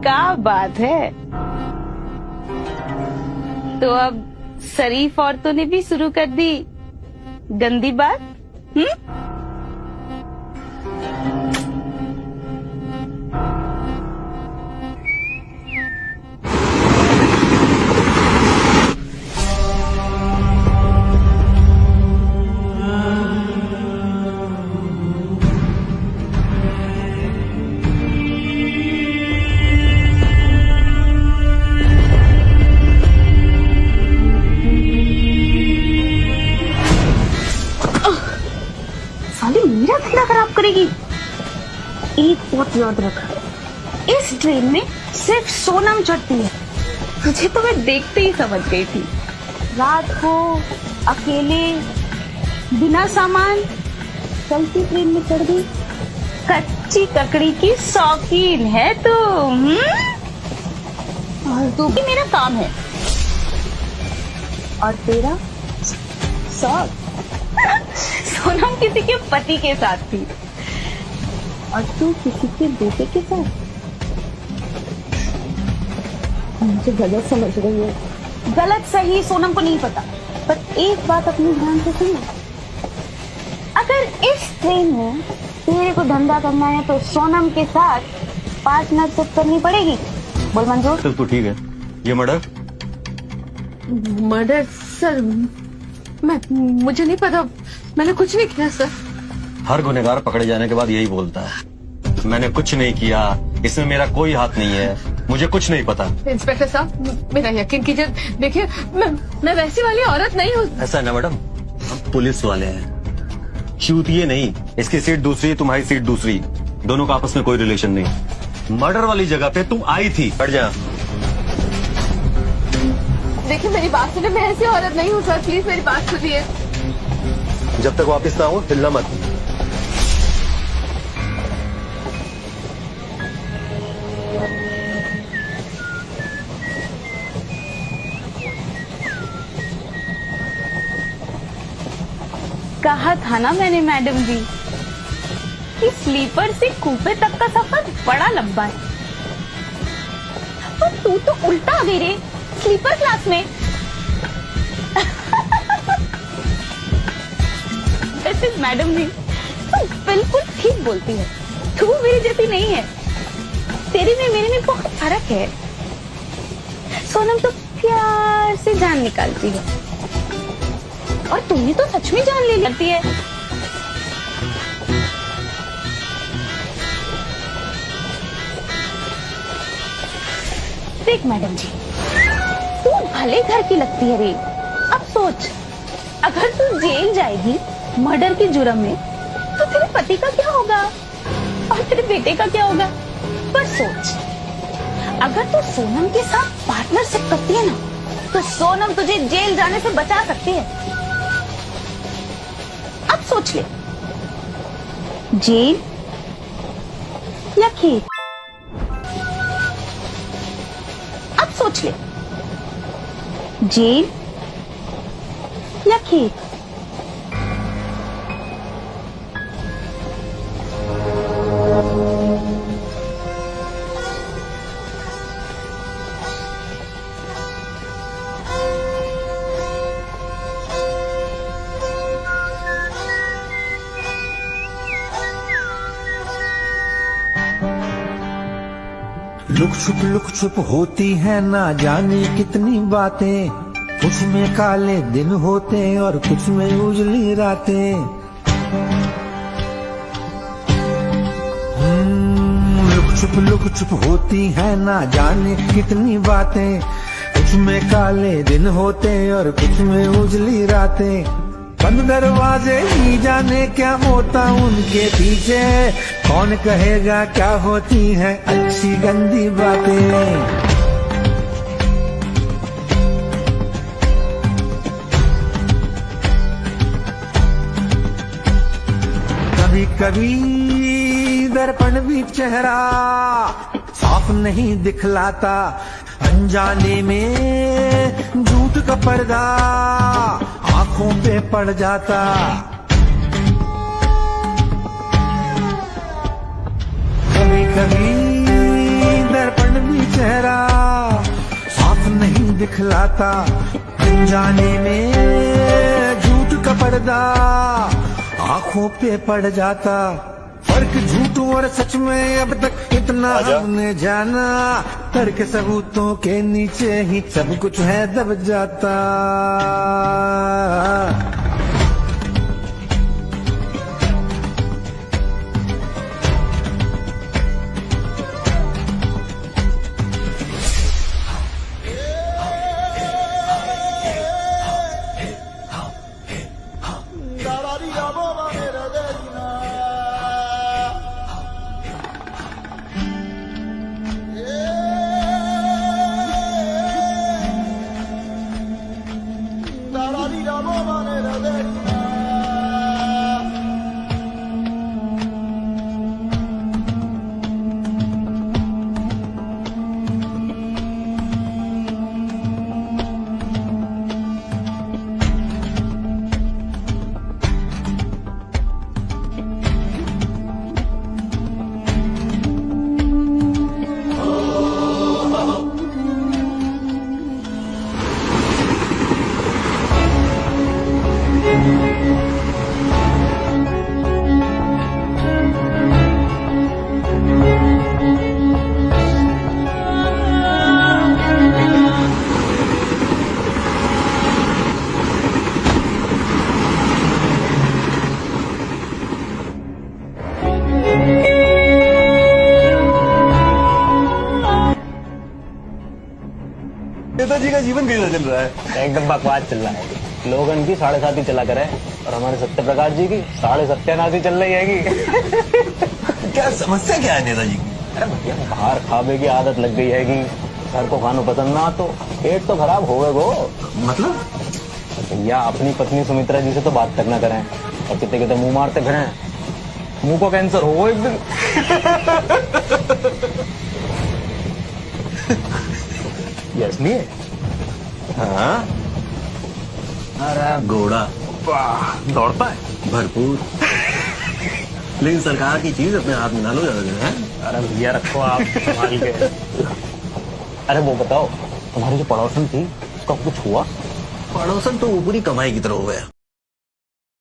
क्या बात है। तो अब शरीफ औरतों ने भी शुरू कर दी गंदी बात। साली मेरा धंधा खराब करेगी। एक बात याद रख, इस ट्रेन में सिर्फ सोनम चढ़ती है। तुझे तो मैं देखते ही समझ गई थी। रात को अकेले बिना सामान चलती ट्रेन में चढ़ गई। कच्ची ककड़ी की शौकीन है तू। और तू भी मेरा काम है और तेरा शौक। सोनम किसी के पति के साथ थी और तू किसी के बेटे के साथ। मुझे गलत समझ रही है। गलत सही सोनम को नहीं पता, पर एक बात अपने ध्यान से सुनो। अगर इस ट्रेन में तेरे को धंधा करना है तो सोनम के साथ पार्टनरशिप करनी पड़ेगी। बोल मंजूर? तो ठीक है। ये मर्डर सर, मुझे नहीं पता, मैंने कुछ नहीं किया सर। हर गुनहगार पकड़े जाने के बाद यही बोलता है, मैंने कुछ नहीं किया, इसमें मेरा कोई हाथ नहीं है, मुझे कुछ नहीं पता। इंस्पेक्टर साहब, मेरा यकीन कीजिए, देखिए मैं वैसी वाली औरत नहीं हूँ। ऐसा है ना मैडम, हम पुलिस वाले हैं, चूतिए नहीं। इसकी सीट दूसरी, तुम्हारी सीट दूसरी, दोनों का आपस में कोई रिलेशन नहीं। मर्डर वाली जगह पे तुम आई थी, बैठ जा। देखिए मेरी बात सुनिए, मैं ऐसी औरत नहीं हूँ सर, प्लीज मेरी बात सुनिए। जब तक वापस ना हो हिलना मत। कहा था ना मैंने मैडम जी कि स्लीपर से कूपे तक का सफर बड़ा लंबा है। पर तू तो उल्टा आ गई रे, स्लीपर क्लास में। मैडम जी तू बिल्कुल ठीक बोलती है, तू मेरी जैसी नहीं है। तेरे में मेरे में बहुत फर्क है। सोनम तो प्यार से जान निकालती है और तुमने तो सच में जान ले लेती है। देख मैडम जी, तू भले घर की लगती है रे। अब सोच, अगर तू जेल जाएगी मर्डर के जुर्म में तो तेरे पति का क्या होगा और तेरे बेटे का क्या होगा। पर सोच, अगर तू सोनम के साथ पार्टनरशिप करती है ना तो सोनम तुझे जेल जाने से बचा सकती है। अब सोच ले, जेल या खेत। अब सोच ले, जेल या खेत। लुक छुप होती है ना जाने कितनी बातें, कुछ में काले दिन होते और कुछ में उजली रातें। लुक छुप होती है ना जाने कितनी बातें, कुछ में काले दिन होते और कुछ में उजली रातें। बंद दरवाजे ही जाने क्या होता उनके पीछे, कौन कहेगा क्या होती है अच्छी गंदी बातें। कभी कभी दर्पण भी चेहरा साफ नहीं दिखलाता, अनजाने में झूठ का पर्दा आंखों पे पड़ जाता। कभी कभी दर्पण भी दिखलाता, अनजाने में झूठ का पर्दा आंखों पे पड़ जाता। फर्क झूठ और सच में अब तक इतना हमने जाना, तर्क सबूतों के नीचे ही सब कुछ है दब जाता। नेताजी का जीवन कैसा चल रहा है? एकदम बकवास चल रहा है। लोग इनकी 7.5 ही चला करे और हमारे सत्य प्रकाश जी की 7.5 ही चल रही है। क्या समस्या क्या है नेताजी की? अरे भैया बाहर खाने की आदत लग गई है कि सर को खाना पसंद ना तो पेट तो खराब हो गए गो। मतलब? भैया अपनी पत्नी सुमित्रा जी से तो बात तक ना करें और कितने कितने मुंह मारते फिरें, मुंह को कैंसर हो एक दिन। ये असली है। हाँ, अरे घोड़ा दौड़ता है भरपूर, लेकिन सरकार की चीज अपने हाथ में ना लो ज्यादा है। अरे भैया रखो आप संभाल के। अरे वो बताओ तुम्हारी जो पड़ोसन थी उसका कुछ हुआ? पड़ोसन तो ऊपरी कमाई की तरह हो गया।